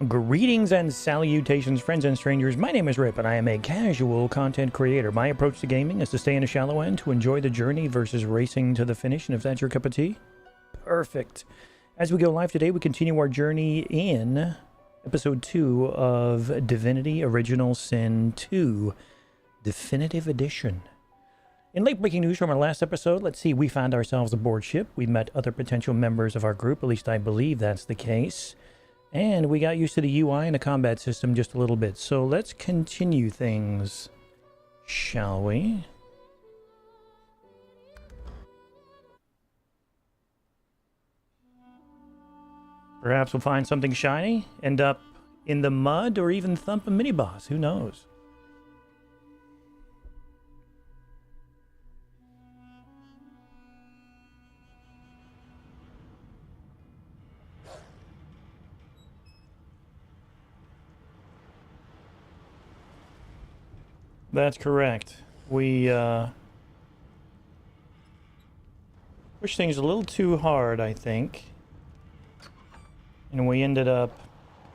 Greetings and salutations, friends and strangers. My name is Rip, and I am a casual content creator. My approach to gaming is to stay in a shallow end, to enjoy the journey versus racing to the finish. And if that's your cup of tea, perfect. As we go live today, we continue our journey in Episode 2 of Divinity Original Sin 2, Definitive Edition. In late breaking news from our last episode, let's see, we found ourselves aboard ship. We met other potential members of our group, at least I believe that's the case. And we got used to the UI and the combat system just a little bit. So let's continue things, shall we? Perhaps we'll find something shiny, end up in the mud, or even thump a mini-boss. Who knows? That's correct. We pushed things a little too hard, I think. And we ended up,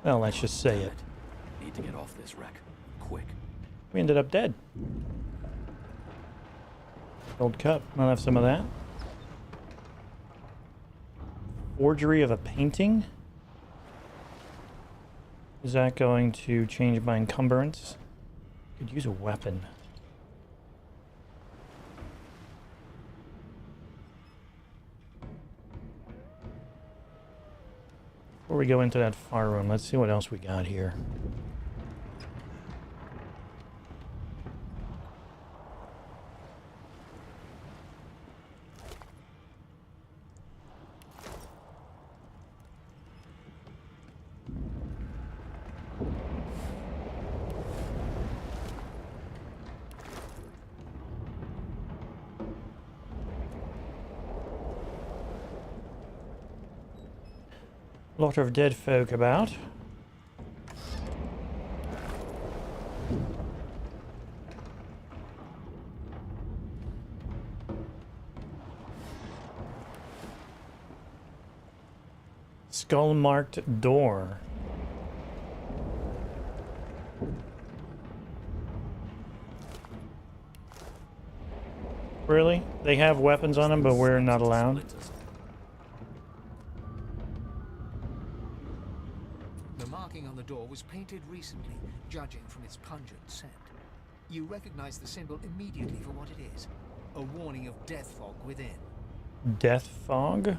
well, let's just say it. Need to get off this wreck, quick. We ended up dead. Gold cup. I'll have some of that. Forgery of a painting. Is that going to change my encumbrance? Could use a weapon. Before we go into that fire room, let's see what else we got here. Lot of dead folk about. Skull-marked door. Really? They have weapons on them, but we're not allowed? Was painted recently, judging from its pungent scent. You recognize the symbol immediately for what it is, a warning of death fog within. Death fog?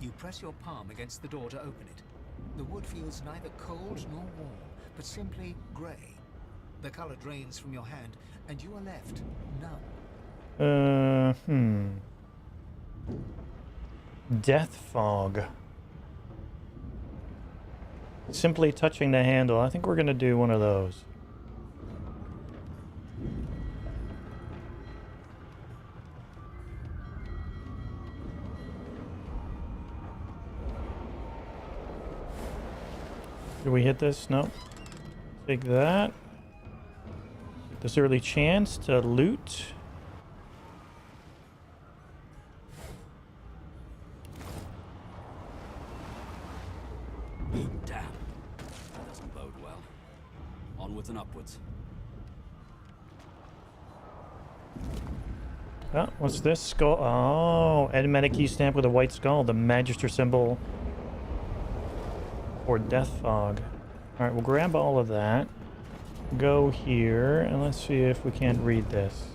You press your palm against the door to open it. The wood feels neither cold nor warm, but simply grey. The color drains from your hand, and you are left numb. Death fog. Simply touching the handle. I think we're going to do one of those. Did we hit this? No. Take that. Take this early chance to loot. Onwards and upwards. Oh, what's this? Skull. Oh, enigmatic key stamp with a white skull. The Magister symbol for death fog. Alright, we'll grab all of that. Go here, and let's see if we can't read this.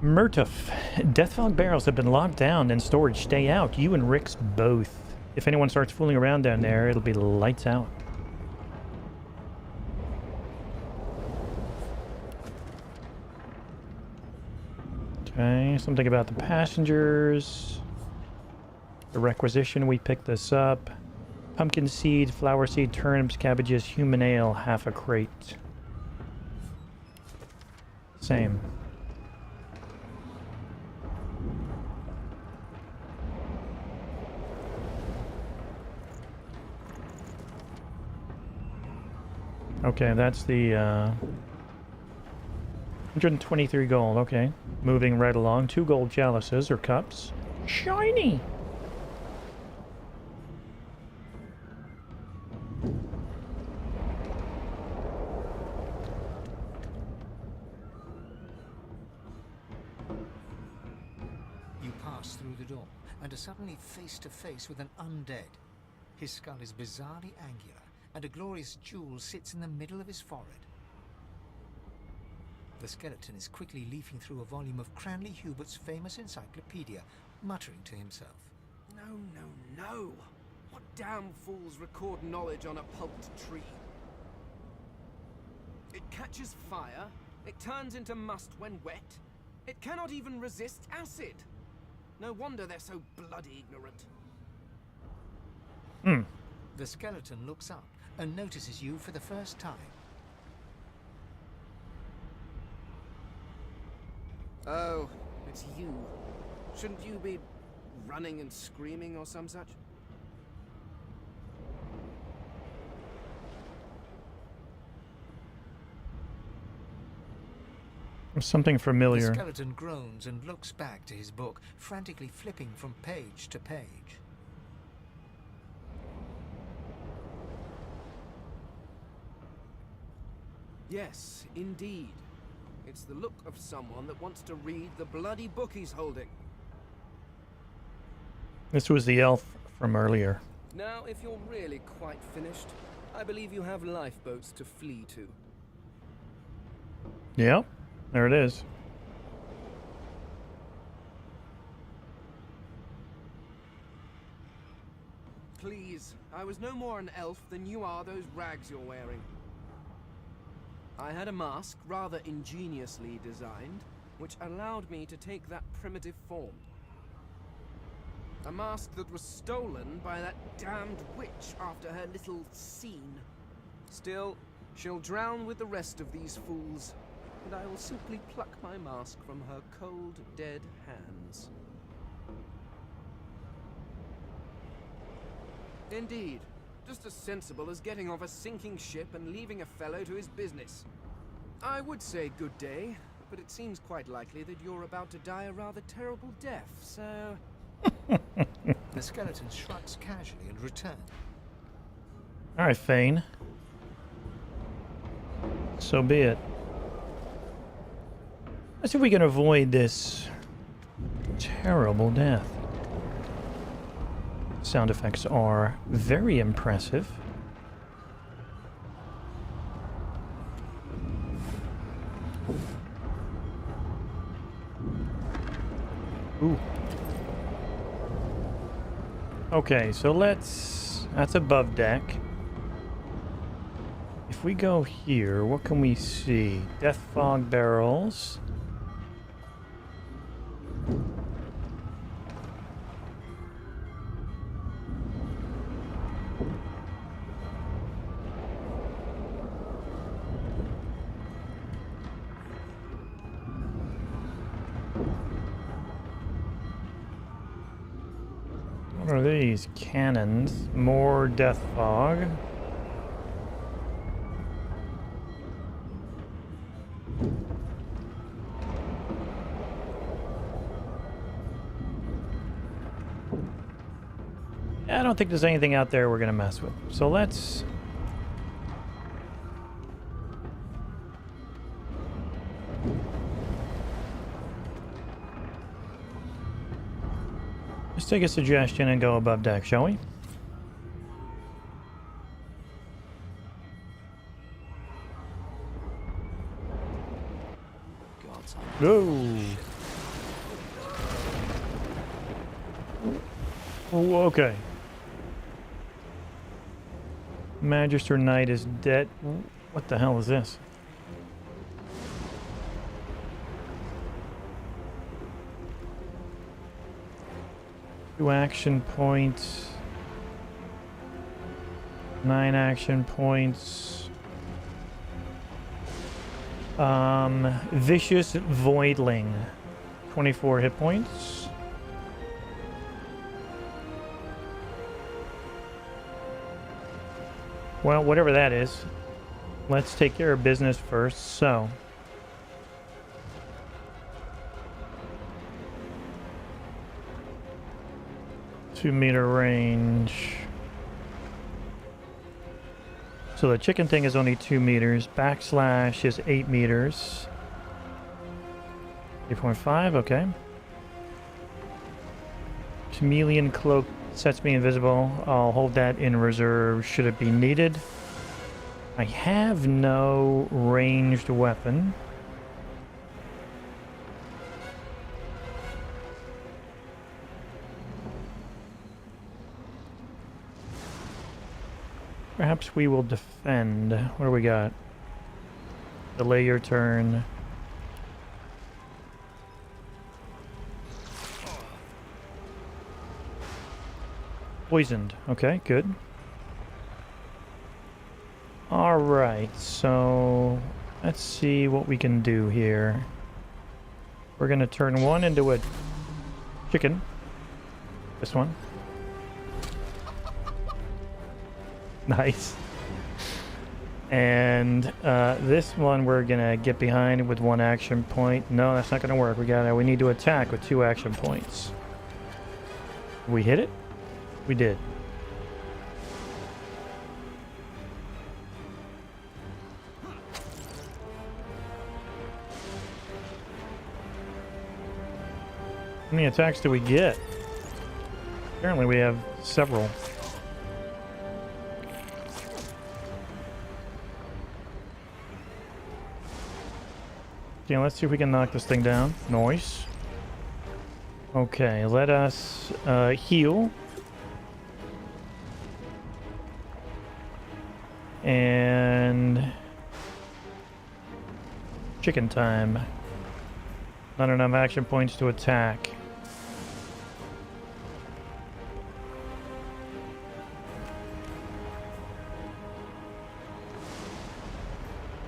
Murtuf. Death fog barrels have been locked down in storage. Stay out. You and Rick's both. If anyone starts fooling around down there, it'll be lights out. Okay, something about the passengers. The requisition, we picked this up. Pumpkin seed, flower seed, turnips, cabbages, human ale, half a crate. Same. Okay, that's the 123 gold, okay. Moving right along. 2 gold chalices or cups. Shiny! bust through the door and are suddenly face to face with an undead. His skull is bizarrely angular, and a glorious jewel sits in the middle of his forehead. The skeleton is quickly leafing through a volume of Cranley Hubert's famous encyclopedia, muttering to himself. No, no, no! What damn fools record knowledge on a pulped tree? It catches fire, it turns into must when wet, it cannot even resist acid! No wonder they're so bloody ignorant. The skeleton looks up and notices you for the first time. Oh, it's you. Shouldn't you be running and screaming or some such? Something familiar. The skeleton groans and looks back to his book, frantically flipping from page to page. Yes, indeed. It's the look of someone that wants to read the bloody book he's holding. This was the elf from earlier. Now, if you're really quite finished, I believe you have lifeboats to flee to. Yep, there it is. Please, I was no more an elf than you are those rags you're wearing. I had a mask, rather ingeniously designed, which allowed me to take that primitive form. A mask that was stolen by that damned witch after her little scene. Still, she'll drown with the rest of these fools, and I will simply pluck my mask from her cold, dead hands. Indeed. Just as sensible as getting off a sinking ship and leaving a fellow to his business. I would say good day, but it seems quite likely that you're about to die a rather terrible death, so... The skeleton shrugs casually and returns. All right, Fane. So be it. Let's see if we can avoid this terrible death. Sound effects are very impressive. Ooh. Okay, so that's above deck. If we go here, what can we see? Death fog barrels. What are these? Cannons. More death fog. I don't think there's anything out there we're gonna mess with. So let's... let's take a suggestion and go above deck, shall we? Go! Oh, okay. Magister Knight is dead. What the hell is this? Two action points. 9 action points. Vicious Voidling. 24 hit points. Well, whatever that is, let's take care of business first. So, two-meter range. So the chicken thing is only 2 meters. Backslash is 8 meters. 8.5, okay. Chameleon cloak sets me invisible. I'll hold that in reserve should it be needed. I have no ranged weapon. Perhaps we will defend. What do we got? Delay your turn. Poisoned. Okay, good. Alright, so let's see what we can do here. We're gonna turn one into a chicken. This one. Nice. And this one we're gonna get behind with one action point. No, that's not gonna work. We need to attack with 2 action points. We hit it? We did. How many attacks do we get? Apparently we have several. Okay, let's see if we can knock this thing down. Nice. Okay, let us heal. And chicken time. Not enough action points to attack.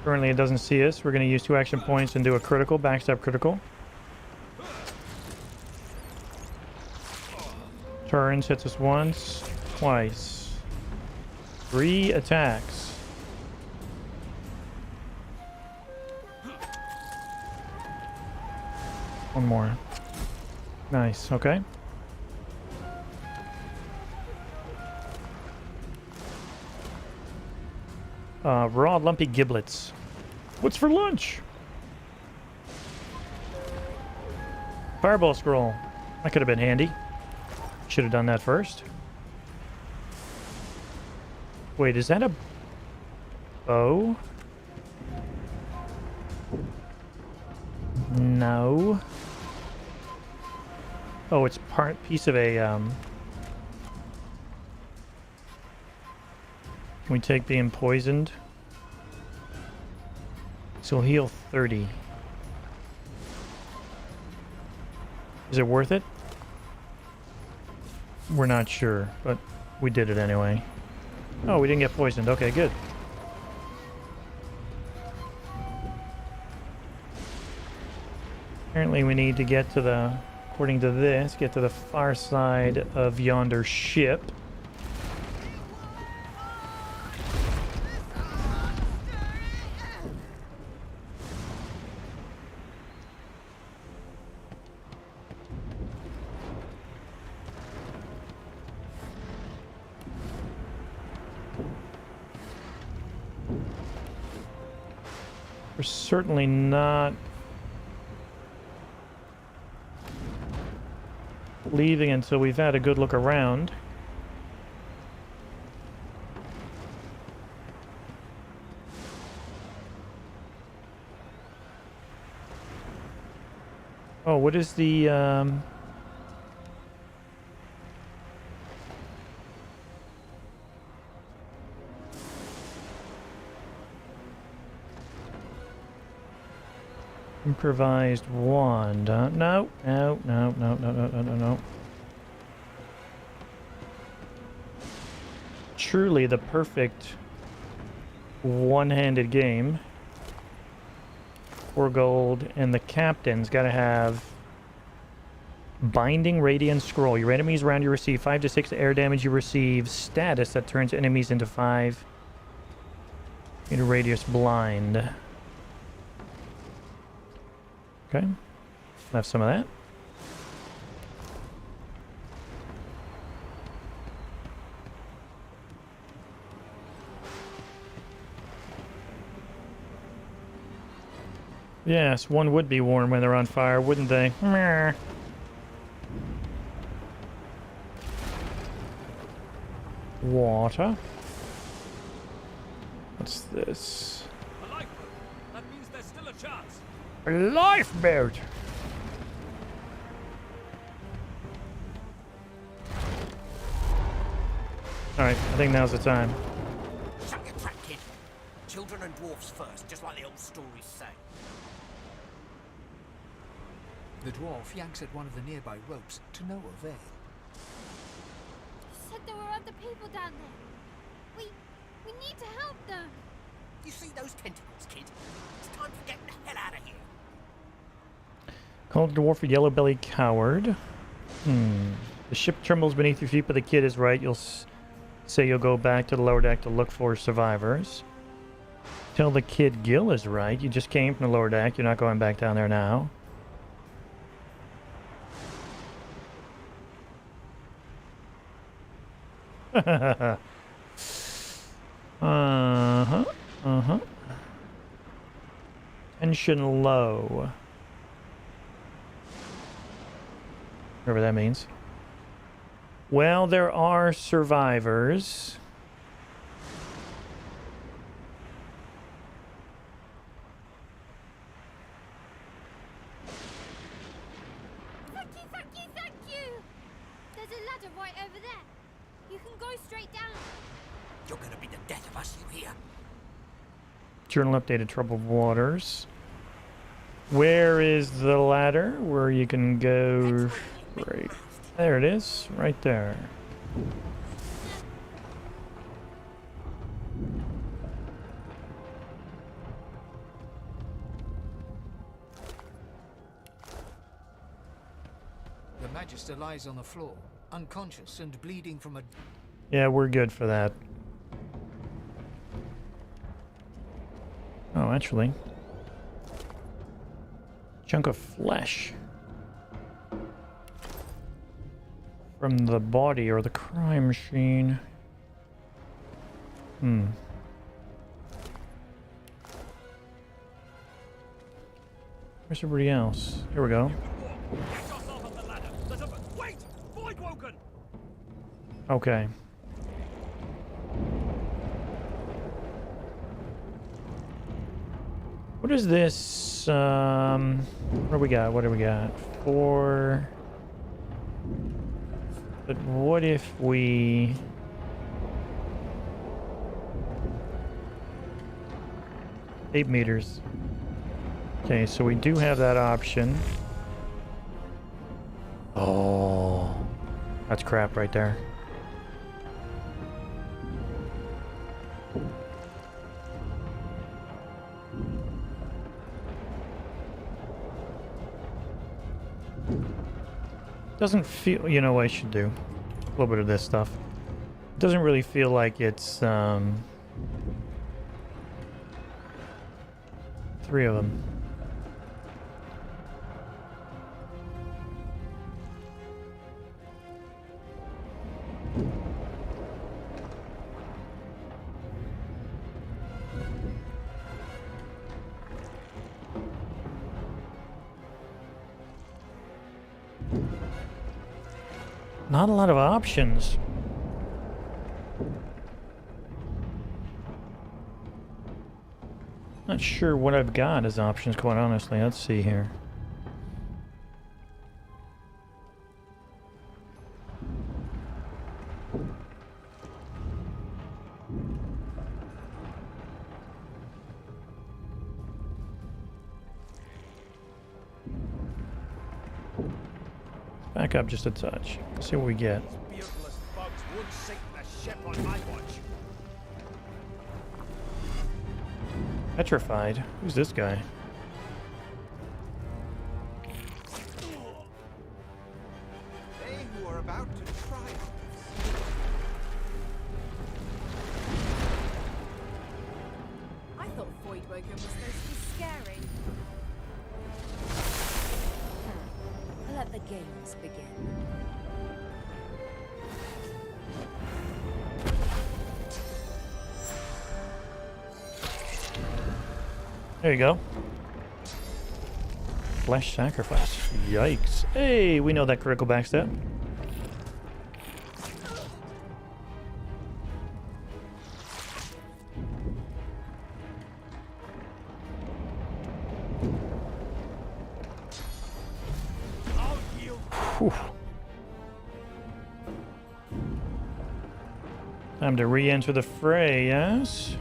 Currently it doesn't see us. We're going to use 2 action points and do a critical, backstab critical. Turns, hits us once, twice. 3 attacks. One more. Nice, okay. Raw lumpy giblets. What's for lunch? Fireball scroll. That could have been handy. Should have done that first. Wait, is that a bow? No. Oh, it's piece of a Can we take being poisoned? So we'll heal 30. Is it worth it? We're not sure, but we did it anyway. Oh, we didn't get poisoned. Okay, good. Apparently we need to get to the, according to this, get to the far side of yonder ship. We're certainly not leaving until we've had a good look around. Oh, what is the improvised wand? No. Truly the perfect one-handed game. 4 gold, and the captain's got to have Binding Radiant Scroll. Your enemies around you receive 5 to 6 air damage. You receive status that turns enemies into 5 meter radius blind. Okay, have some of that. Yes, one would be warm when they're on fire, wouldn't they? Meh. Water. What's this? A lifeboat. That means there's still a chance. A lifeboat! Alright, I think now's the time. Shut your trap, kid. Children and dwarfs first, just like the old stories say. The dwarf yanks at one of the nearby ropes to no avail. You said there were other people down there. We need to help them. You see those tentacles, kid? It's time for getting the hell out of here. Called dwarf a yellow-bellied coward. The ship trembles beneath your feet, but the kid is right. You'll say you'll go back to the lower deck to look for survivors. Tell the kid Gil is right. You just came from the lower deck. You're not going back down there now. Tension low. Whatever that means. Well, there are survivors. Thank you! There's a ladder right over there. You can go straight down. You're gonna be the death of us, you hear? Journal updated troubled waters. Where is the ladder where you can go? Right there it is, right there. The Magister lies on the floor, unconscious and bleeding from a... Yeah, we're good for that. Oh, actually. Chunk of flesh. From the body or the crime machine. Where's everybody else? Here we go. Get yourself up the ladder. There's a... Wait! Void Woken! Okay. What is this? What do we got? What do we got? 4. But what if we... $8 meters. Okay, so we do have that option. Oh, that's crap right there. Doesn't feel, you know what I should do? A little bit of this stuff. Doesn't really feel like it's 3 of them. Not a lot of options. Not sure what I've got as options, quite honestly. Let's see here. Back up just a touch. See what we get. Beardless bugs would sink the ship on my watch. Petrified. Who's this guy? They who are about to try I thought Voidwoken was supposed to be scary. Let the games begin. There you go. Flesh sacrifice. Yikes. Hey, we know that critical backstep. Whew. Time to re-enter the fray, yes?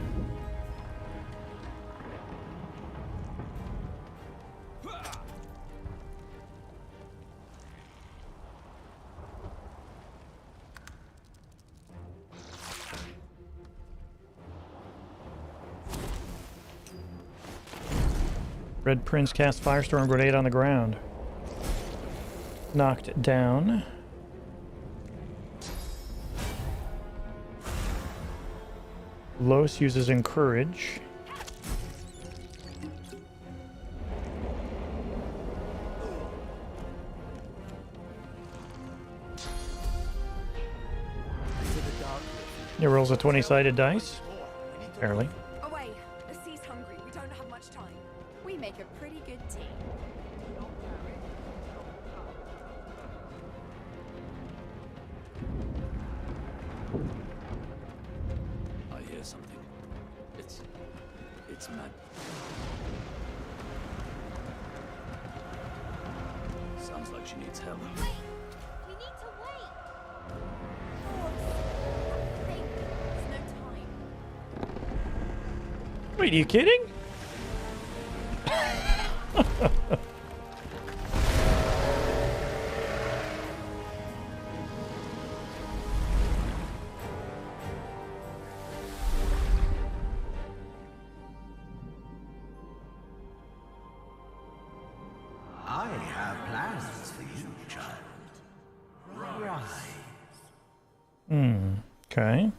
Red Prince cast Firestorm Grenade on the ground. Knocked down. Los uses Encourage. He rolls a 20-sided dice. Apparently. Away! The sea's hungry. We don't have much time. We make a pretty good team. I hear something. It's mad. Sounds like she needs help. Wait! We need to wait! Think. There's no time. Wait, are you kidding? I have plans for you, child. Rise. Okay.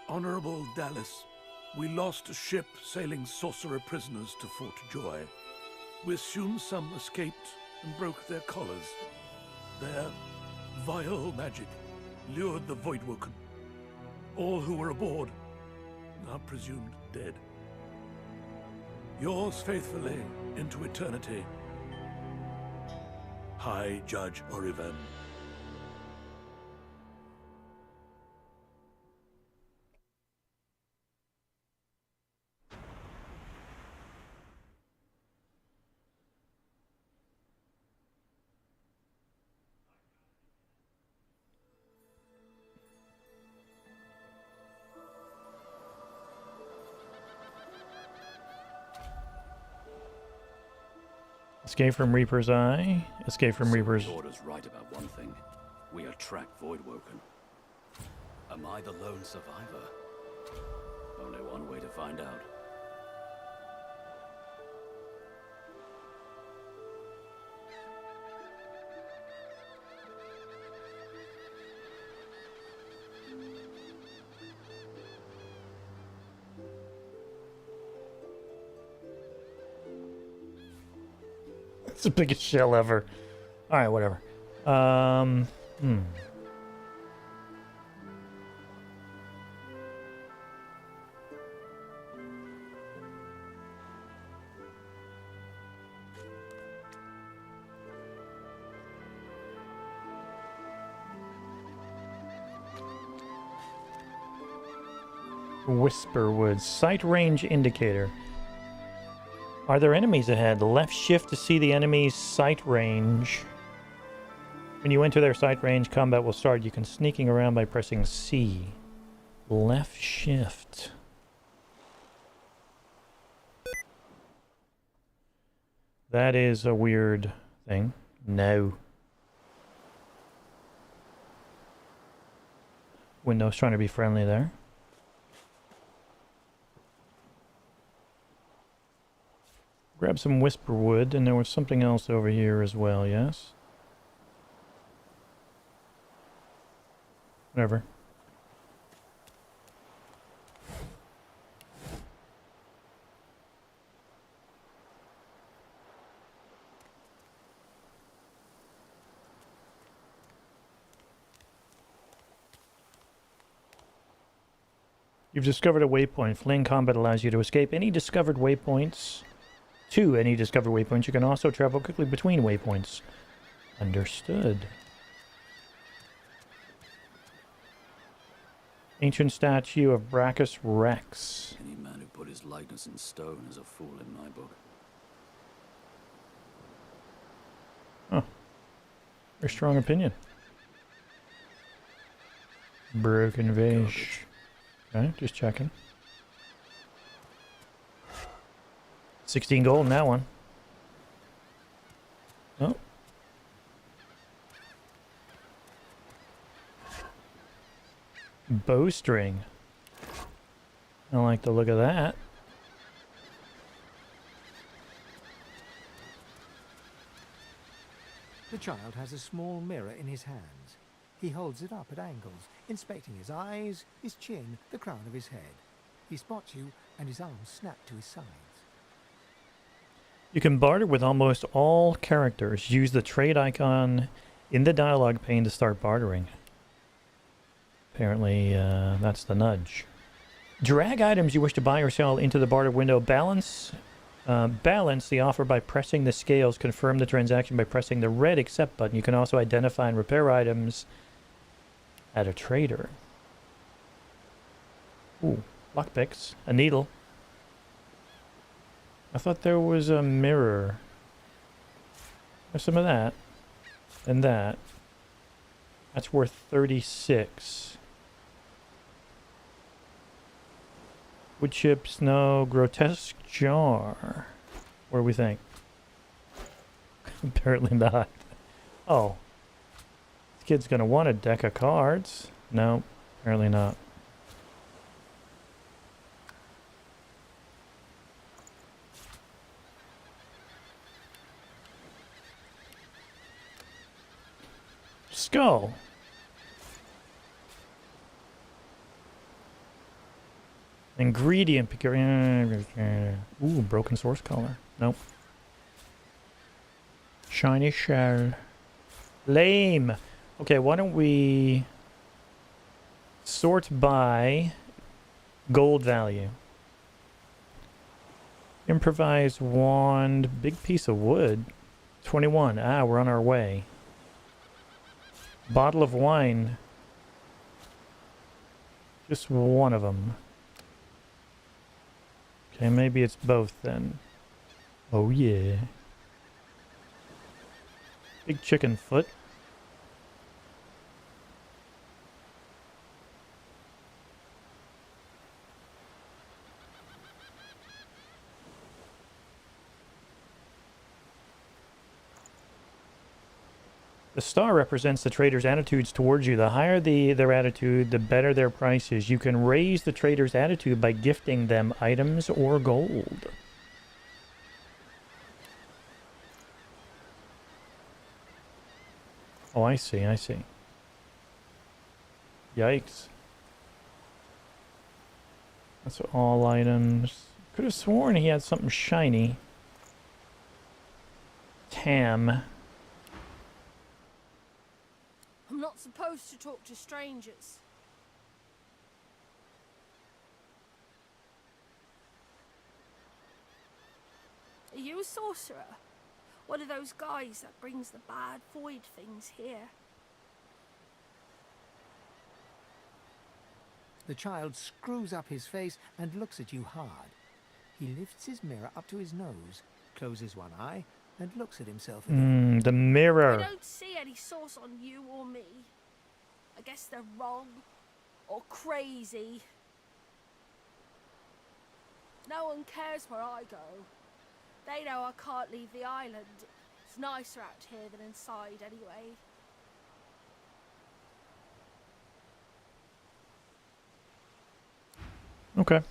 Honorable Dallas, we lost a ship sailing sorcerer prisoners to Fort Joy. We assume some escaped and broke their collars. Their vile magic lured the Voidwoken. All who were aboard are presumed dead. Yours faithfully into eternity, High Judge Oriven. Escape from Reaper's Eye. Escape from Reaper's... The Order's right about one thing. We attract Voidwoken. Am I the lone survivor? Only one way to find out. It's the biggest shell ever. Alright, whatever. Whisperwood. Sight range indicator. Are there enemies ahead? Left shift to see the enemy's sight range. When you enter their sight range, combat will start. You can sneaking around by pressing C. Left shift. That is a weird thing. No. Windows trying to be friendly there. Grab some Whisperwood, and there was something else over here as well, yes? Whatever. You've discovered a waypoint. Fleeing combat allows you to escape any discovered waypoints. To any discovered waypoints. You can also travel quickly between waypoints. Understood. Ancient statue of Brachus Rex. Any man who put his likeness in stone is a fool in my book. Very strong opinion. Broken vase. Okay, just checking. 16 gold in that one. Oh. Bowstring. I like the look of that. The child has a small mirror in his hands. He holds it up at angles, inspecting his eyes, his chin, the crown of his head. He spots you, and his arms snap to his sides. You can barter with almost all characters. Use the trade icon in the dialogue pane to start bartering. Apparently, that's the nudge. Drag items you wish to buy or sell into the barter window. Balance the offer by pressing the scales. Confirm the transaction by pressing the red accept button. You can also identify and repair items at a trader. Ooh, lockpicks. A needle. I thought there was a mirror. There's some of that. And that. That's worth 36. Wood chips, no. Grotesque jar. What do we think? Apparently not. Oh. This kid's gonna want a deck of cards. No, apparently not. Skull. Ingredient picker. Ooh, broken source color. Nope. Shiny shell. Lame. Okay, why don't we sort by gold value. Improvised wand. Big piece of wood. 21. Ah, we're on our way. Bottle of wine. Just one of them. Okay, maybe it's both then. Oh yeah. Big chicken foot. The star represents the trader's attitudes towards you. The higher their attitude, the better their price is. You can raise the trader's attitude by gifting them items or gold. Oh, I see, I see. Yikes. That's all items. Could have sworn he had something shiny. Tam. I'm not supposed to talk to strangers. Are you a sorcerer? One of those guys that brings the bad void things here? The child screws up his face and looks at you hard. He lifts his mirror up to his nose, closes one eye, and looks at himself again. The mirror. I don't see any source on you or me. I guess they're wrong or crazy. No one cares where I go. They know I can't leave the island. It's nicer out here than inside anyway. Okay.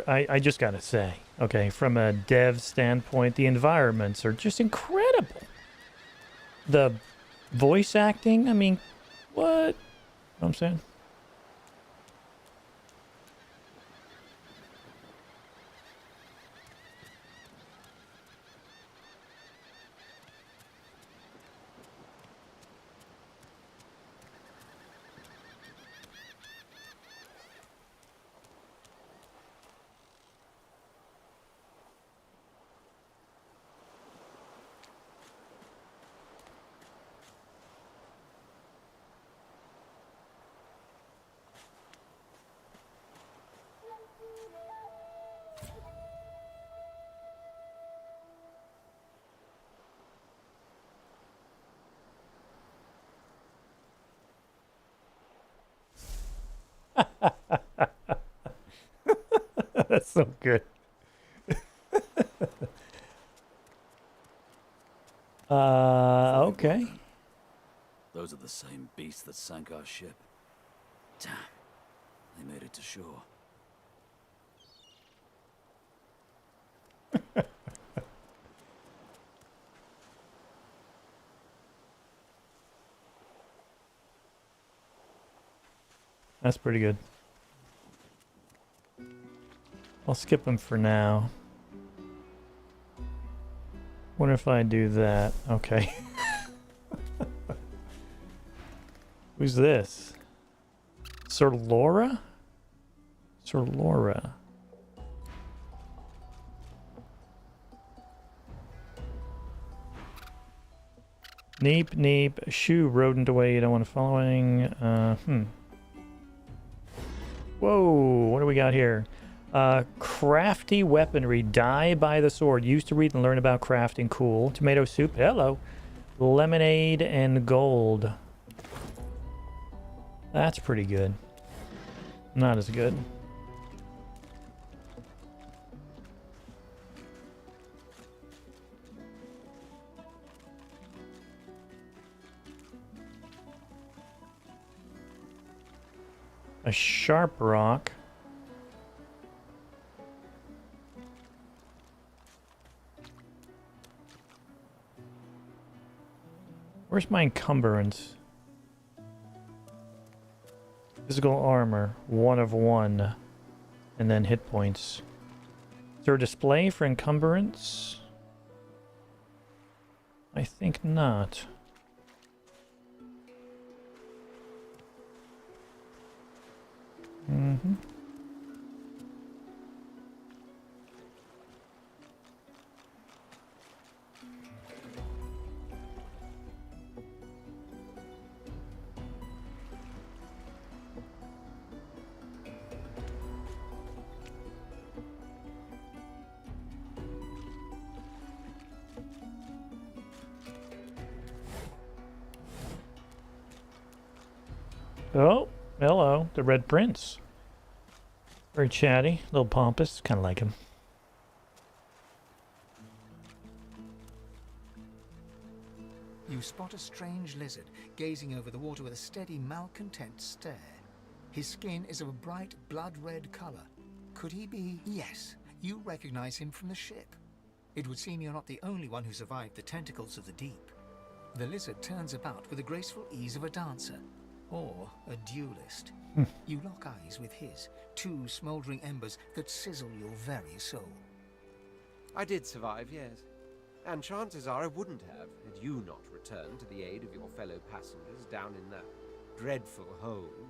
I just gotta say, okay, from a dev standpoint, the environments are just incredible. The voice acting, I mean, what? You know what I'm saying? That's so good. Okay. Those are the same beasts that sank our ship. Damn. They made it to shore. That's pretty good. I'll skip them for now. What if I do that? Okay. Who's this? Sir Laura? Sir Laura. Neep, neep. Shoo, rodent away. You don't want following. Whoa, what do we got here? Crafty weaponry. Die by the sword. Used to read and learn about crafting. Cool. Tomato soup. Hello. Lemonade and gold. That's pretty good. Not as good. A sharp rock. Where's my encumbrance? Physical armor, 1 of 1. And then hit points. Is there a display for encumbrance? I think not. Mm-hmm. Oh, hello, the Red Prince. Very chatty, a little pompous, kind of like him. You spot a strange lizard gazing over the water with a steady, malcontent stare. His skin is of a bright, blood-red color. Could he be? Yes, you recognize him from the ship. It would seem you're not the only one who survived the tentacles of the deep. The lizard turns about with the graceful ease of a dancer. Or a duelist. You lock eyes with his, 2 smouldering embers that sizzle your very soul. I did survive, yes. And chances are I wouldn't have, had you not returned to the aid of your fellow passengers down in that dreadful hole.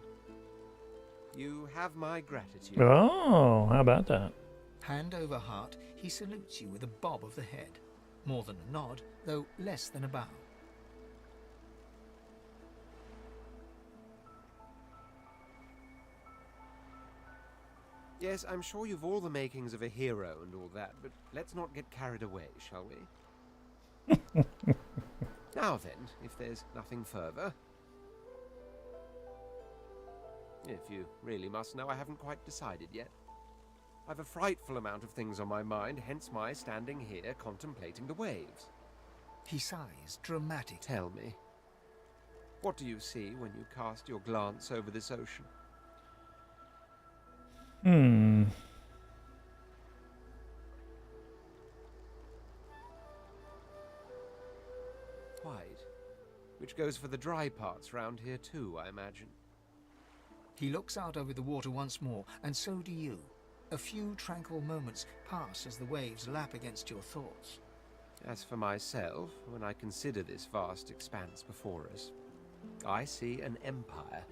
You have my gratitude. Oh, how about that? Hand over heart, he salutes you with a bob of the head. More than a nod, though less than a bow. Yes, I'm sure you've all the makings of a hero and all that, but let's not get carried away, shall we? Now then, if there's nothing further. If you really must know, I haven't quite decided yet. I've a frightful amount of things on my mind, hence my standing here contemplating the waves. He sighs, dramatic. Tell me, what do you see when you cast your glance over this ocean? White, which goes for the dry parts round here too, I imagine. He looks out over the water once more, and so do you. A few tranquil moments pass as the waves lap against your thoughts. As for myself, when I consider this vast expanse before us, I see an empire.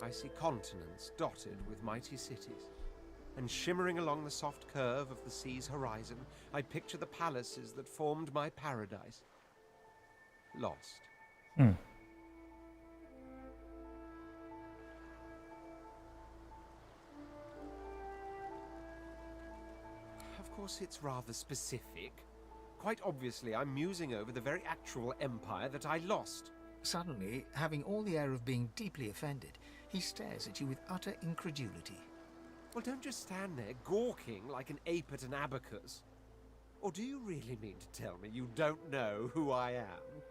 I see continents dotted with mighty cities, and shimmering along the soft curve of the sea's horizon, I picture the palaces that formed my paradise. Lost. Of course, it's rather specific. Quite obviously, I'm musing over the very actual empire that I lost. Suddenly, having all the air of being deeply offended, He stares at you with utter incredulity. Well, don't just stand there gawking like an ape at an abacus. Or do you really mean to tell me you don't know who I am?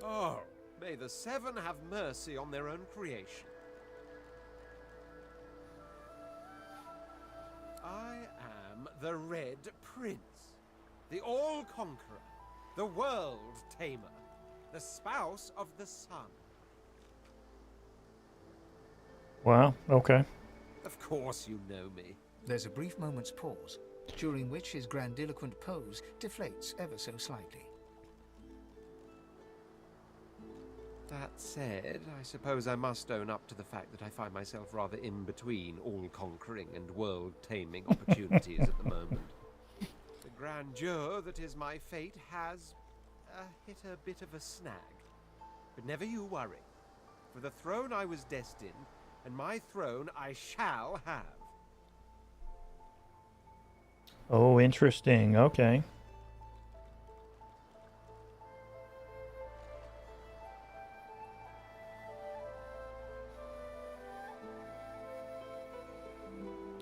Oh, may the Seven have mercy on their own creation. I am the Red Prince, the All-Conqueror, the World-Tamer, the spouse of the sun. Wow, okay. Of course you know me. There's a brief moment's pause, during which his grandiloquent pose deflates ever so slightly. That said, I suppose I must own up to the fact that I find myself rather in between all-conquering and world-taming opportunities at the moment. The grandeur that is my fate has hit a bit of a snag. But never you worry. For the throne I was destined, and my throne I shall have. Oh, interesting. Okay.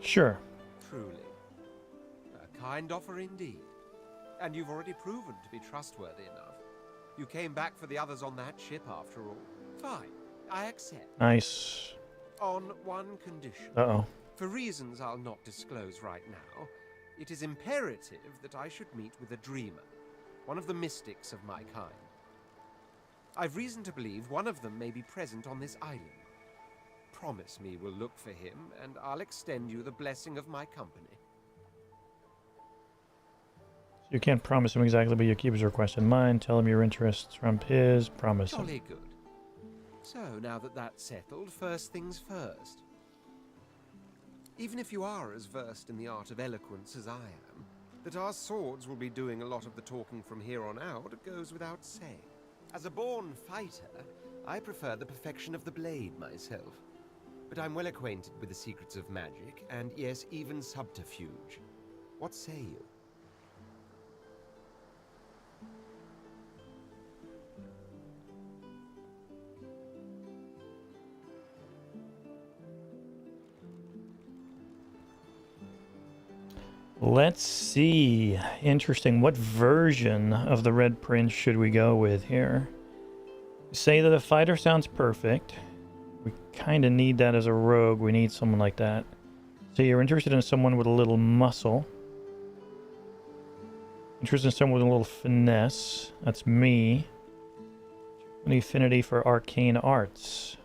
Sure. Truly. A kind offer indeed. And you've already proven to be trustworthy enough. You came back for the others on that ship after all. Fine. I accept. Nice. On one condition. Uh-oh. For reasons I'll not disclose right now, it is imperative that I should meet with a dreamer, one of the mystics of my kind. I've reason to believe one of them may be present on this island. Promise me we'll look for him, and I'll extend you the blessing of my company. You can't promise him exactly, but you keep his request in mind. Tell him your interests trump his. Promise him. Jolly good. So, now that that's settled, first things first. Even if you are as versed in the art of eloquence as I am, that our swords will be doing a lot of the talking from here on out goes without saying. As a born fighter, I prefer the perfection of the blade myself. But I'm well acquainted with the secrets of magic, and yes, even subterfuge. What say you? Let's see. Interesting. What version of the Red Prince should we go with here? Say that a fighter sounds perfect. We kind of need that as a rogue. We need someone like that. So you're interested in someone with a little muscle. Interested in someone with a little finesse. That's me. An affinity for arcane arts.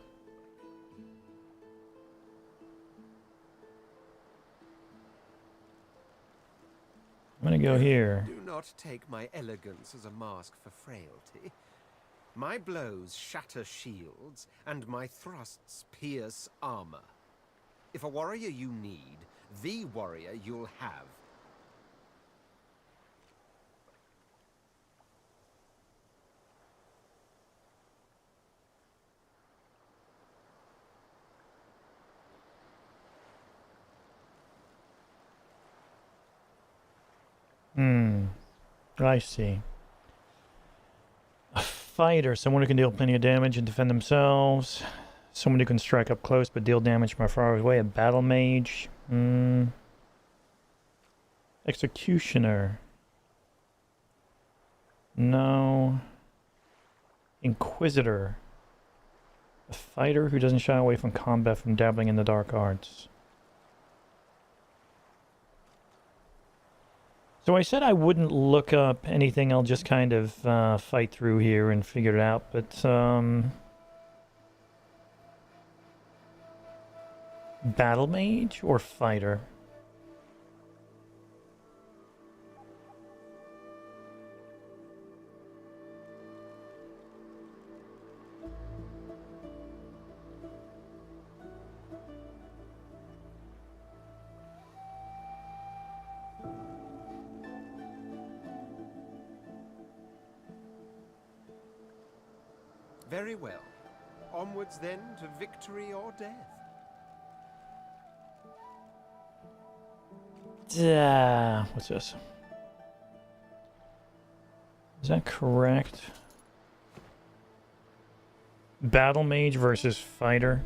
I'm gonna go here. Do not take my elegance as a mask for frailty. My blows shatter shields, and my thrusts pierce armor. If a warrior you need, the warrior you'll have. I see. A fighter, someone who can deal plenty of damage and defend themselves. Someone who can strike up close but deal damage from far away. A battle mage. Executioner. No. Inquisitor. A fighter who doesn't shy away from combat from dabbling in the dark arts. So I said I wouldn't look up anything, I'll just kind of fight through here and figure it out, but battle mage or fighter? Very well. Onwards then to victory or death. What's this? Is that correct? Battle mage versus fighter.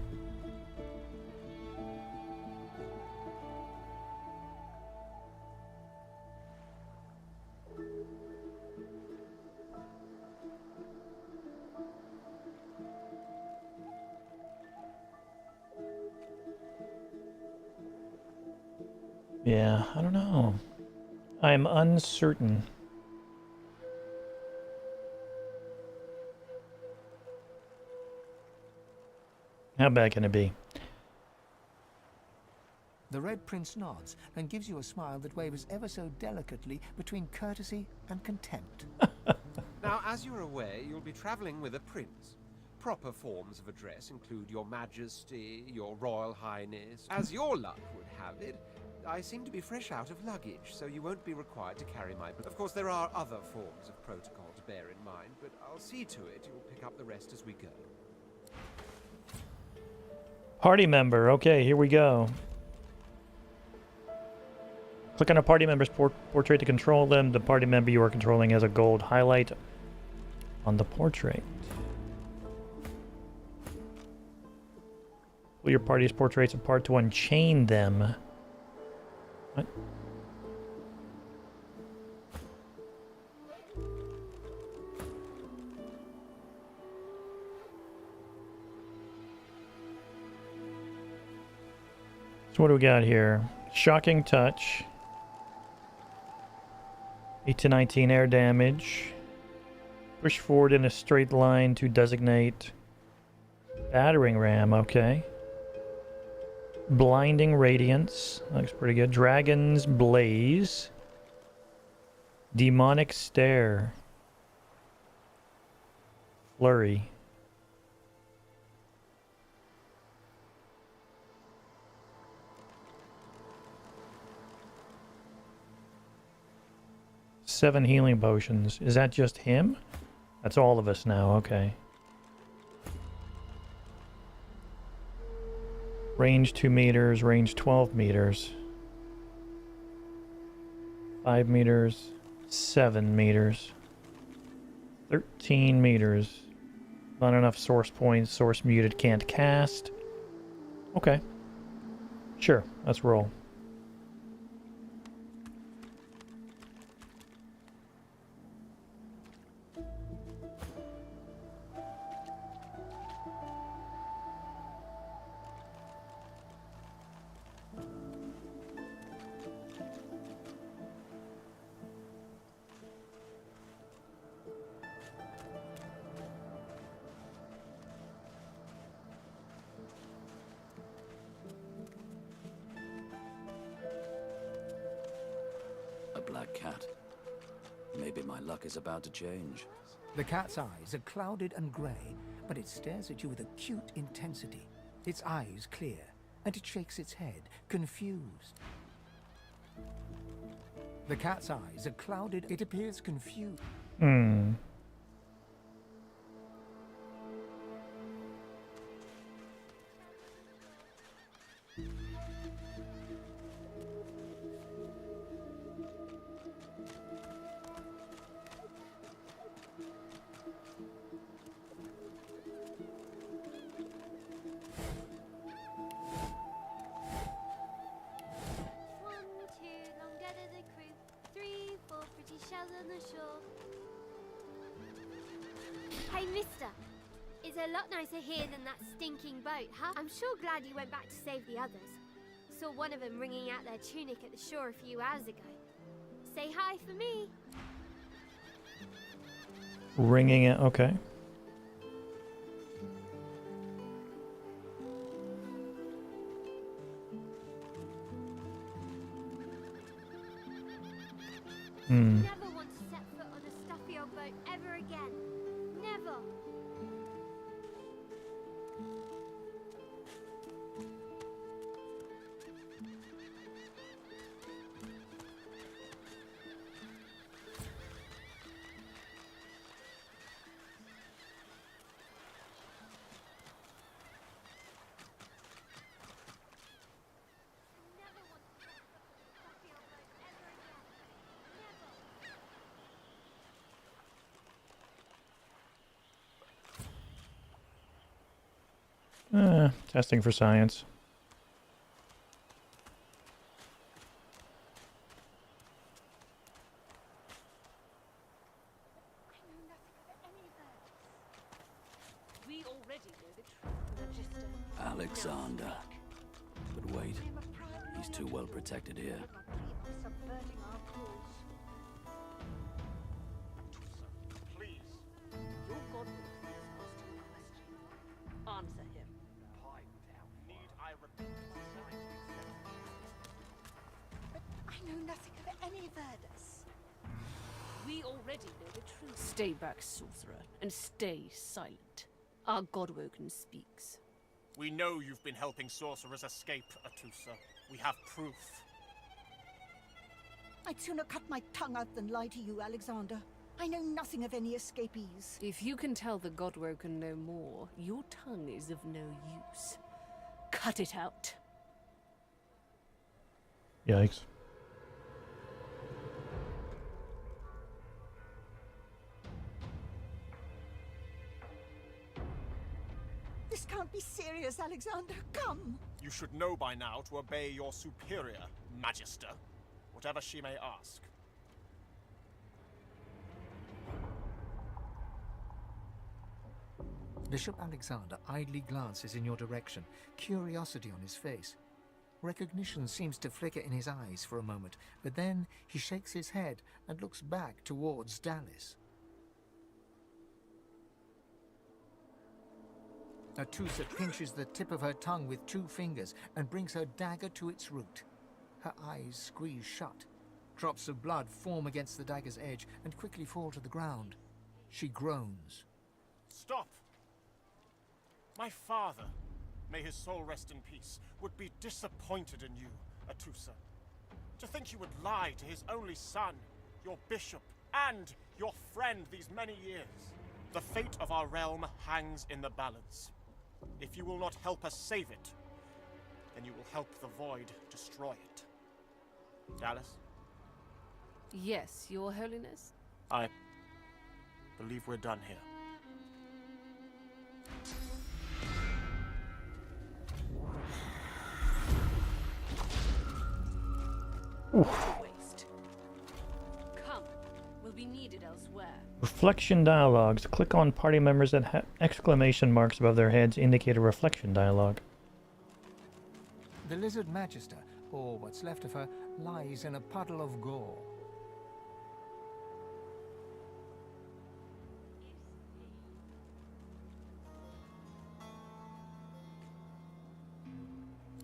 Yeah, I don't know. I'm uncertain. How bad can it be? The Red Prince nods and gives you a smile that wavers ever so delicately between courtesy and contempt. Now, as you're aware, you'll be traveling with a prince. Proper forms of address include Your Majesty, Your Royal Highness. As your luck would have it, I seem to be fresh out of luggage, so you won't be required to carry my... Of course, there are other forms of protocol to bear in mind, but I'll see to it you'll pick up the rest as we go. Party member. Okay, here we go. Click on a party member's portrait to control them. The party member you are controlling has a gold highlight on the portrait. Pull your party's portraits apart to unchain them. What? So what do we got here? Shocking touch. 8 to 19 air damage. Push forward in a straight line to designate battering ram, okay. Blinding radiance, looks pretty good. Dragon's blaze. Demonic stare. Flurry. Seven healing potions. Is that just him? That's all of us now, okay. Range 2 meters, range 12 meters. 5 meters, 7 meters. 13 meters. Not enough source points, source muted, can't cast. Okay. Sure, let's roll. A black cat. Maybe my luck is about to change. The cat's eyes are clouded and grey, but it stares at you with acute intensity. Its eyes clear, and it shakes its head, confused. The cat's eyes are clouded. It appears confused. Hmm. Hey, mister. It's a lot nicer here than that stinking boat, huh? I'm sure glad you went back to save the others. Saw one of them wringing out their tunic at the shore a few hours ago. Say hi for me. Ringing it, okay. Hmm. Never want to set foot on a stuffy old boat ever again. Never. Testing for science. We already know the truth, Magister. Alexander. But wait, He's too well protected here. Please. Your godmother has asked you a question. Answer him. Pipe down. Need I repeat the signs we set? But I know nothing of any Verdus. We already know the truth. Stay back, sorcerer, and stay silent. Our Godwoken speaks. We know you've been helping sorcerers escape, Atusa. We have proof. I'd sooner cut my tongue out than lie to you, Alexander. I know nothing of any escapees. If you can tell the Godwoken no more, your tongue is of no use. Cut it out. Yikes. This can't be serious, Alexander. Come! You should know by now to obey your superior, Magister, whatever she may ask. Bishop Alexander idly glances in your direction, curiosity on his face. Recognition seems to flicker in his eyes for a moment, but then he shakes his head and looks back towards Dallas. Atusa pinches the tip of her tongue with 2 fingers and brings her dagger to its root. Her eyes squeeze shut. Drops of blood form against the dagger's edge and quickly fall to the ground. She groans. Stop! My father, may his soul rest in peace, would be disappointed in you, Atusa. To think you would lie to his only son, your bishop, and your friend these many years. The fate of our realm hangs in the balance. If you will not help us save it, then you will help the Void destroy it. Dallas? Yes, Your Holiness? I believe we're done here. Waste. Come, we'll be needed elsewhere. Reflection dialogues. Click on party members that have exclamation marks above their heads indicate a reflection dialogue. The Lizard Magister, or what's left of her, lies in a puddle of gore.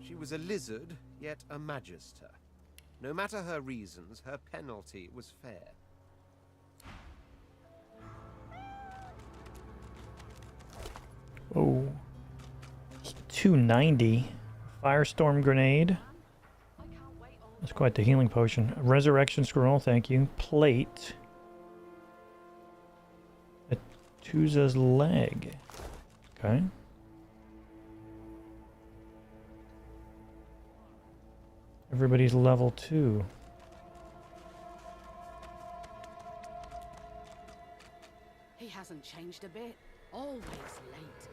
She was a lizard, yet a magister. No matter her reasons, her penalty was fair. Oh. 290. Firestorm grenade. That's quite the healing potion. Resurrection scroll, thank you. Plate. Atusa's leg. Okay. Everybody's level 2. He hasn't changed a bit. Always late.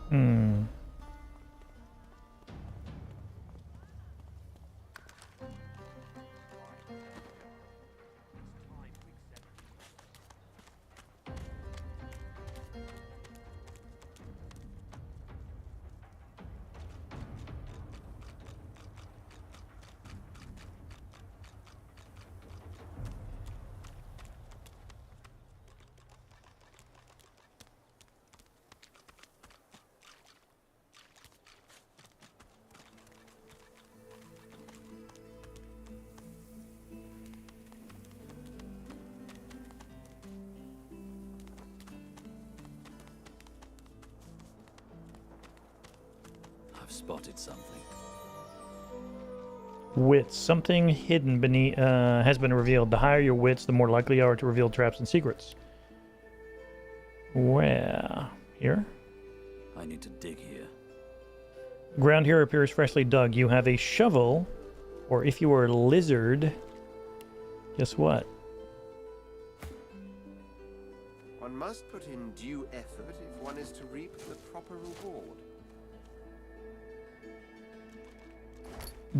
Hmm. I've spotted something. Wits. Something hidden beneath has been revealed. The higher your wits, the more likely you are to reveal traps and secrets. Where? Here? I need to dig here. Ground here appears freshly dug. You have a shovel, or if you are a lizard, guess what? One must put in due effort if one is to reap the proper reward.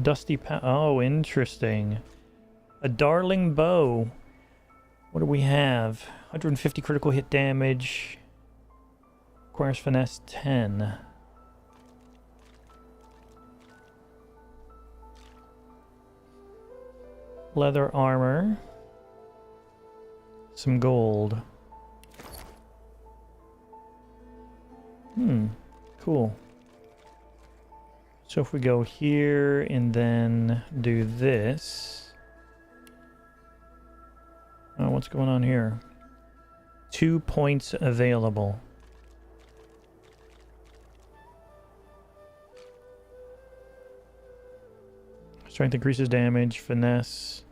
Dusty oh, interesting. A darling bow. What do we have? 150 critical hit damage. Requires finesse 10. Leather armor. Some gold. Cool. So if we go here and then do this. Oh, what's going on here? 2 points available. Strength increases damage, finesse.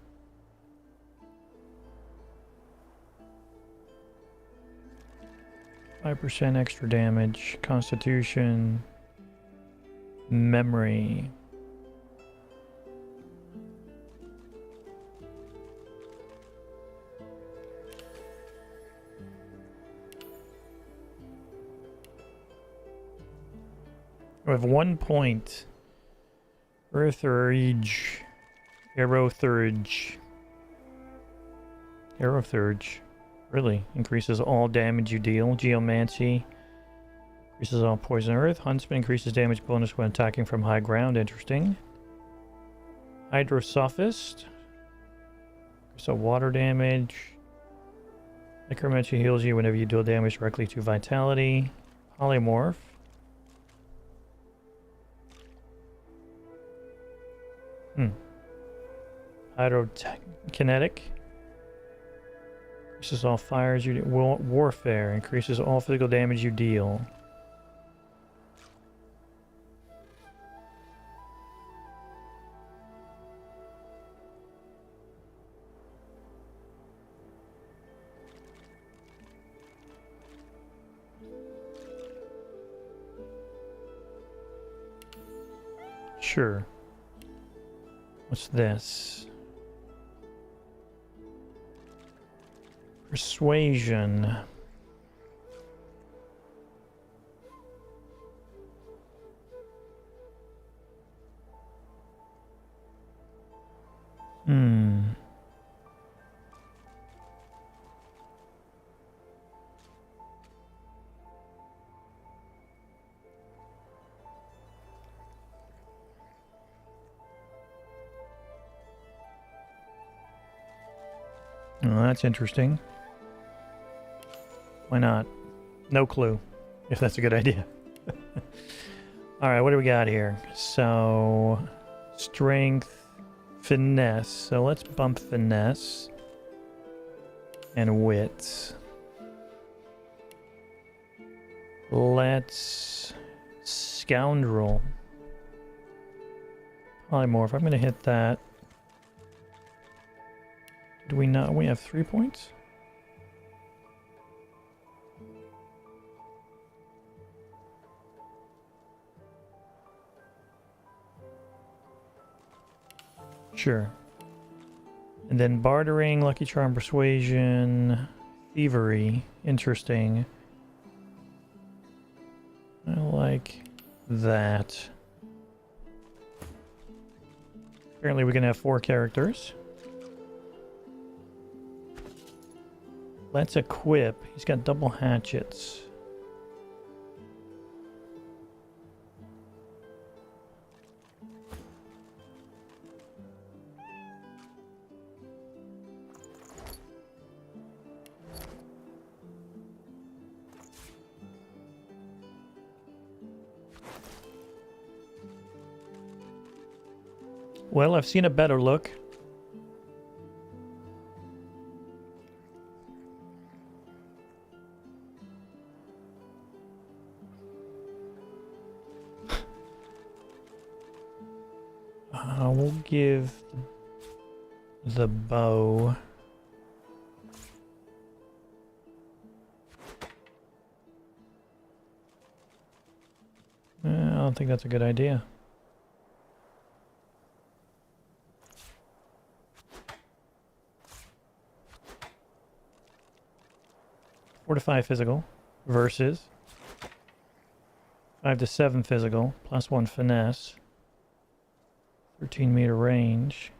%5 extra damage, constitution, memory. We have 1 point. Earthurge. Aerothurge. Aerothurge. Really? Increases all damage you deal. Geomancy. Increases all poison earth. Huntsman increases damage bonus when attacking from high ground. Interesting. Hydrosophist. So water damage. Necromancy heals you whenever you deal damage directly to vitality. Polymorph. Hydrokinetic. Increases all fires you deal. Warfare. Increases all physical damage you deal. Sure. What's this? Persuasion. Well, that's interesting. Why not? No clue if that's a good idea. Alright, what do we got here? So, strength, finesse. So let's bump finesse. And wit. Let's scoundrel. Polymorph. I'm going to hit that. Do we not? We have 3 points? Sure. And then bartering, lucky charm, persuasion, thievery. Interesting. I like that. Apparently we can have 4 characters. Let's equip. He's got double hatchets. Well, I've seen a better look. We'll give the bow. I don't think that's a good idea. Four to 5 physical versus 5 to 7 physical plus 1 finesse. 13 meter range.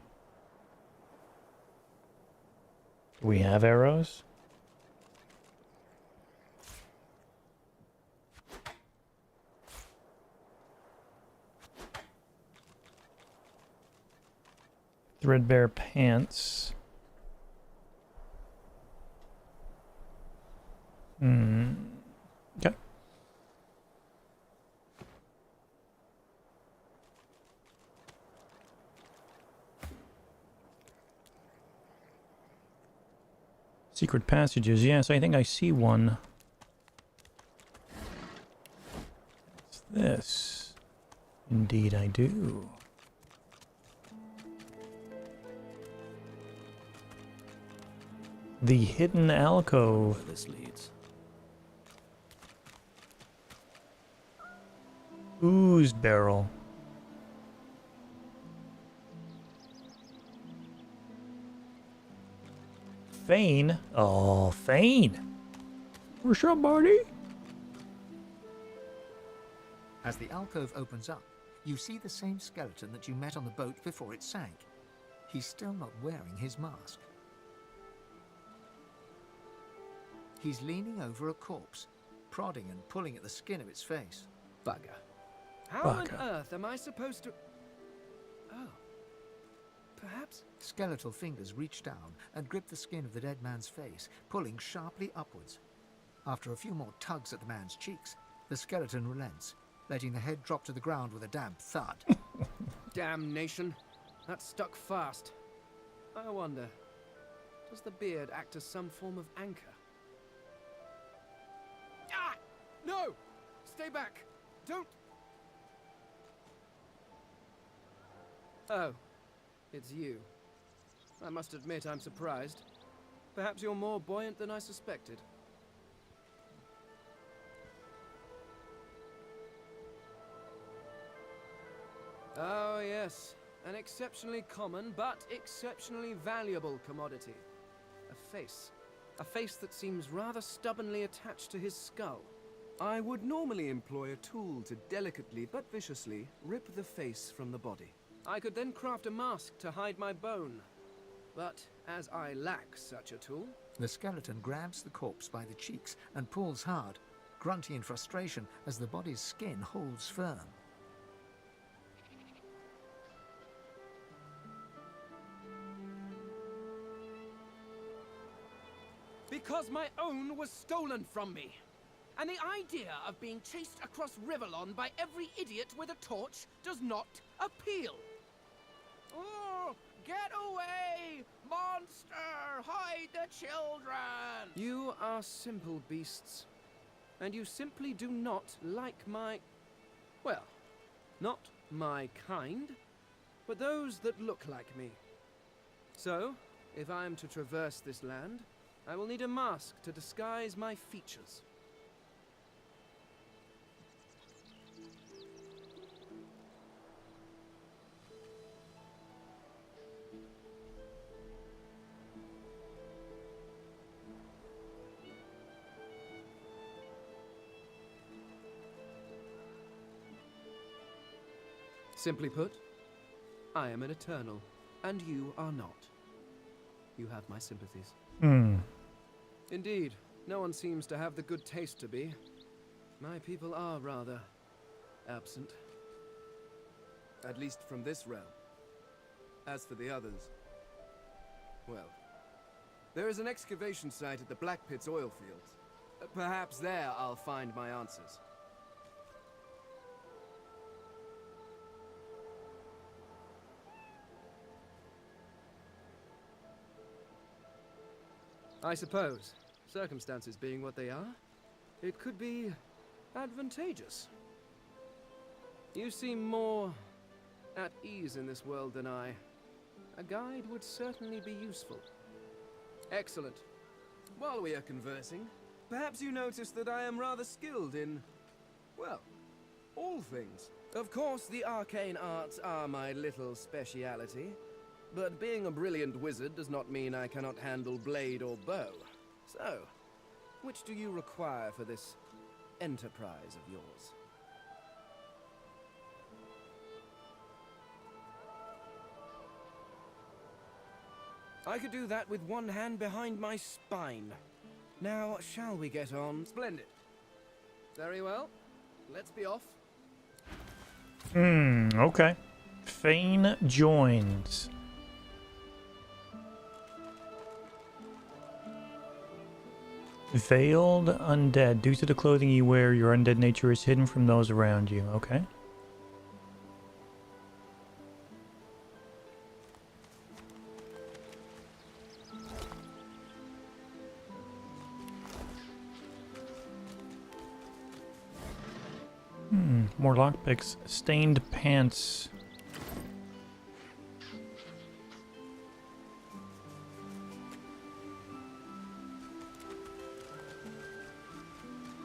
Do we have arrows? Threadbare pants. Okay. Secret passages. Yes, I think I see one. What's this? Indeed I do. The hidden alcove. Where this leads. Ooze barrel. Fane? Oh, Fane. For somebody. As the alcove opens up, you see the same skeleton that you met on the boat before it sank. He's still not wearing his mask. He's leaning over a corpse, prodding and pulling at the skin of its face. Bugger. How on earth am I supposed to... Oh. Perhaps... Skeletal fingers reach down and grip the skin of the dead man's face, pulling sharply upwards. After a few more tugs at the man's cheeks, the skeleton relents, letting the head drop to the ground with a damp thud. Damnation. That stuck fast. I wonder, does the beard act as some form of anchor? Ah! No! Stay back! Don't... Oh. It's you. I must admit I'm surprised. Perhaps you're more buoyant than I suspected. Oh, yes. An exceptionally common, but exceptionally valuable commodity. A face. A face that seems rather stubbornly attached to his skull. I would normally employ a tool to delicately but viciously rip the face from the body. I could then craft a mask to hide my bone. But as I lack such a tool... The skeleton grabs the corpse by the cheeks and pulls hard, grunting in frustration as the body's skin holds firm. Because my own was stolen from me. And the idea of being chased across Riverlon by every idiot with a torch does not appeal. Oh, get away! Monster! Hide the children! You are simple beasts. And you simply do not like my... Well, not my kind, but those that look like me. So, if I am to traverse this land, I will need a mask to disguise my features. Simply put, I am an Eternal, and you are not. You have my sympathies. Indeed, no one seems to have the good taste to be. My people are rather absent. At least from this realm. As for the others, well, there is an excavation site at the Black Pit's oil fields. Perhaps there I'll find my answers. I suppose, circumstances being what they are, it could be advantageous. You seem more at ease in this world than I. A guide would certainly be useful. Excellent. While we are conversing, perhaps you notice that I am rather skilled in, well, all things. Of course, the arcane arts are my little speciality. But being a brilliant wizard does not mean I cannot handle blade or bow. So, which do you require for this enterprise of yours? I could do that with one hand behind my spine. Now, shall we get on? Splendid. Very well. Let's be off. Okay. Fane joins. Veiled undead. Due to the clothing you wear, your undead nature is hidden from those around you. Okay. More lockpicks. Stained pants.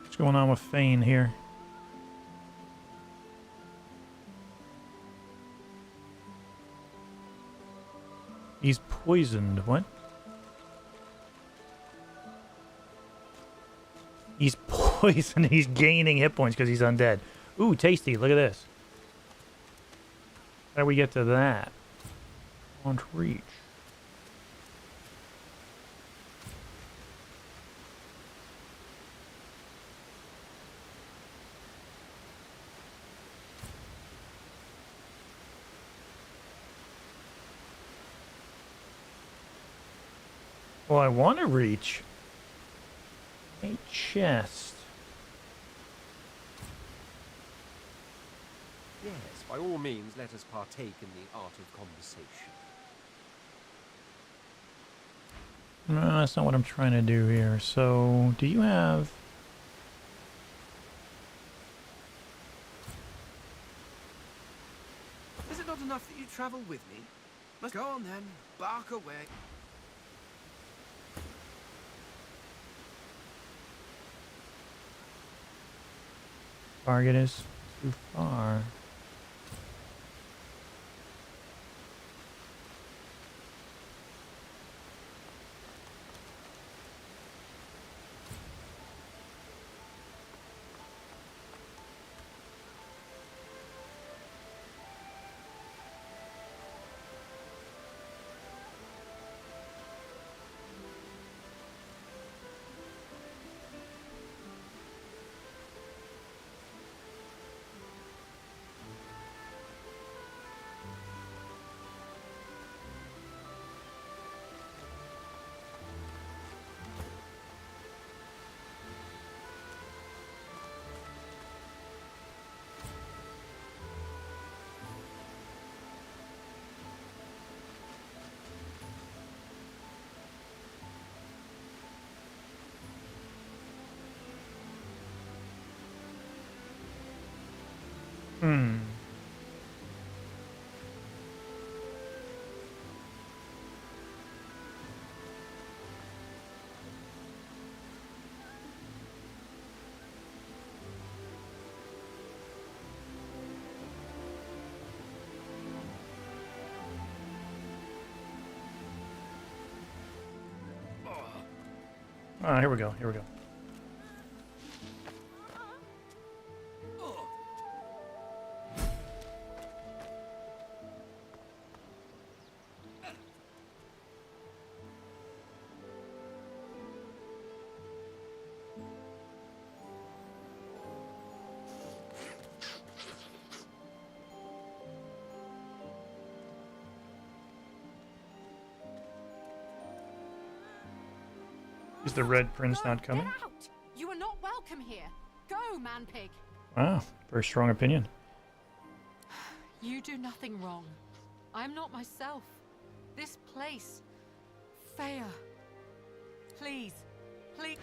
What's going on with Fane here? He's poisoned. What? He's poisoned. He's gaining hit points because he's undead. Ooh, tasty. Look at this. How do we get to that? Want reach. Well, I want to reach. A chest. Yes, by all means, let us partake in the art of conversation. No, that's not what I'm trying to do here. So, do you have... Is it not enough that you travel with me? Let's go on then. Bark away. Target is too far. Ah, here we go. Here we go. Is the Red Prince not coming? Get out! You are not welcome here. Go, man-pig. Wow, very strong opinion. You do nothing wrong. I am not myself. This place. Freya. Please. Please.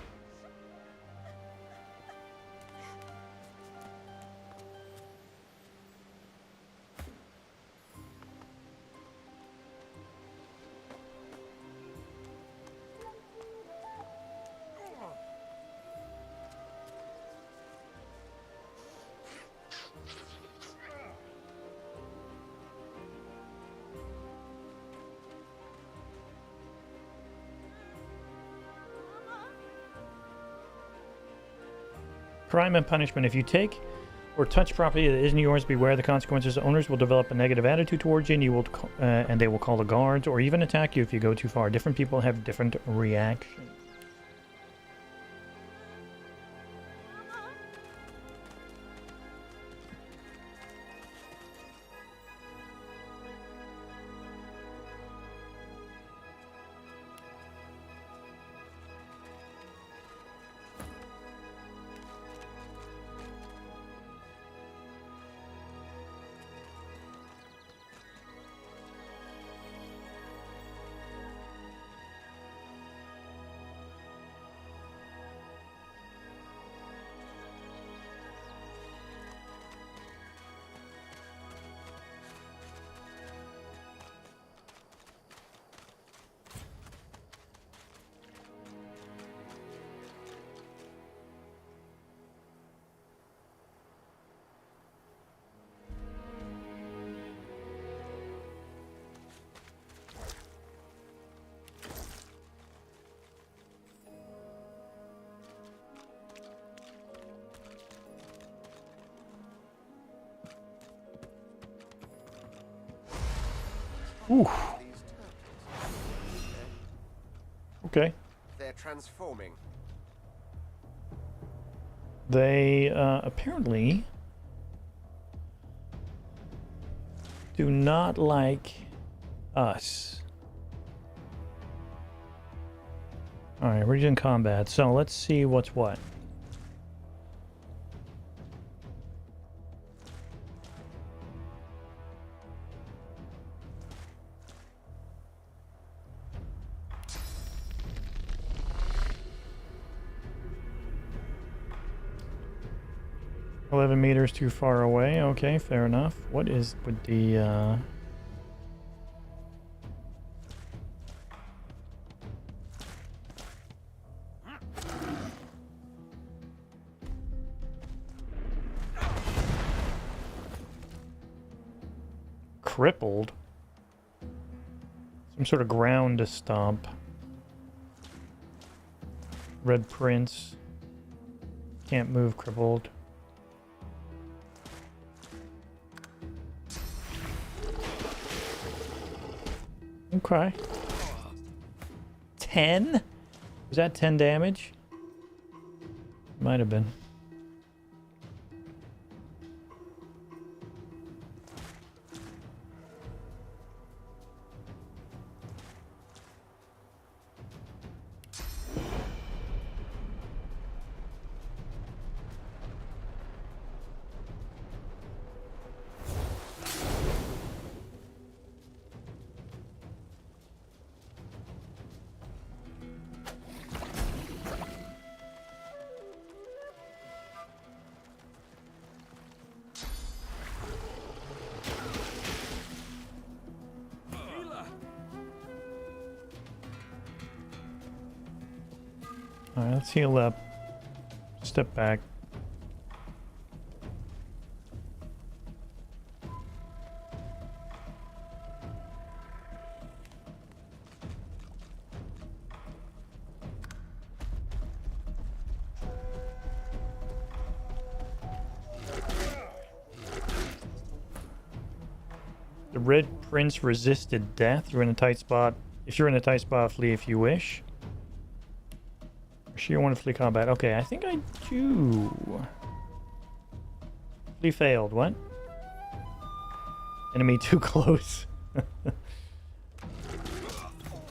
Crime and punishment. If you take or touch property that isn't yours, beware the consequences. Owners will develop a negative attitude towards you, and and they will call the guards or even attack you if you go too far. Different people have different reactions. Ooh. Okay. They're transforming. They apparently do not like us. Alright, we're in combat, so let's see what's what. Meters too far away. Okay, fair enough. What is with the crippled? Some sort of ground to stomp. Red Prince. Can't move, crippled. Okay. 10? Was that 10 damage? Might have been. Alright, let's heal up. Step back. The Red Prince resisted death. You're in a tight spot. If you're in a tight spot, flee if you wish. Sure, you want to flee combat. Okay, I think I do. Flee failed. What? Enemy too close.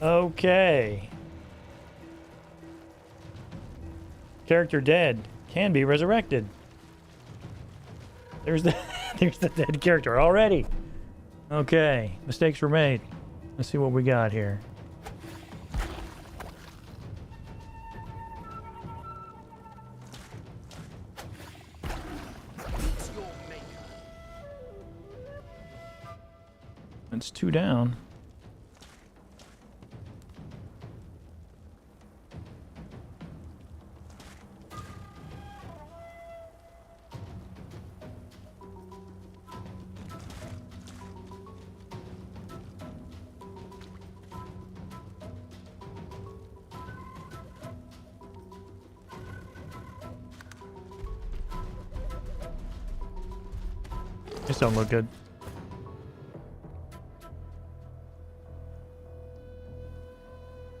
Okay. Character dead. Can be resurrected. There's the there's the dead character already. Okay, mistakes were made. Let's see what we got here. It's 2 down. Just don't look good.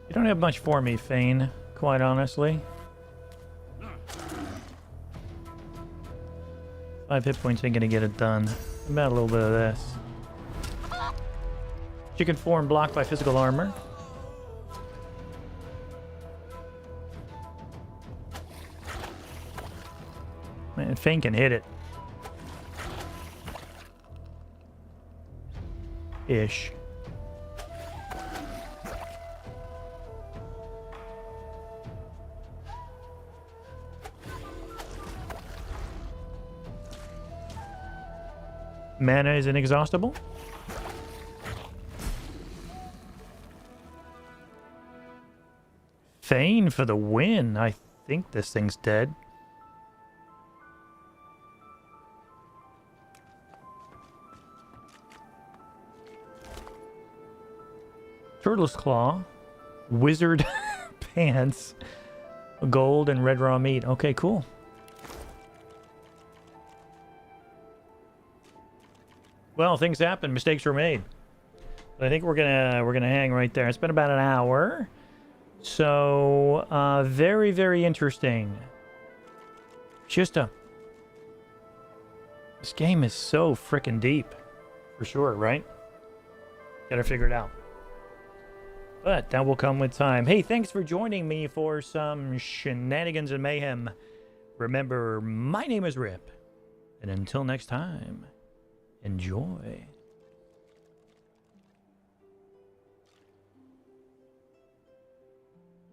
You don't have much for me, Fane, quite honestly. 5 hit points ain't gonna get it done. About a little bit of this. Chicken form blocked by physical armor. Man, Fane can hit it. Ish. Mana is inexhaustible. Fane for the win. I think this thing's dead. Turtle's Claw. Wizard Pants. Gold and red raw meat. Okay, cool. Well, things happen. Mistakes were made. But I think we're gonna hang right there. It's been about an hour. So, very, very interesting. This game is so freaking deep. For sure, right? Gotta figure it out. But that will come with time. Hey, thanks for joining me for some shenanigans and mayhem. Remember, my name is Rip. And until next time, enjoy.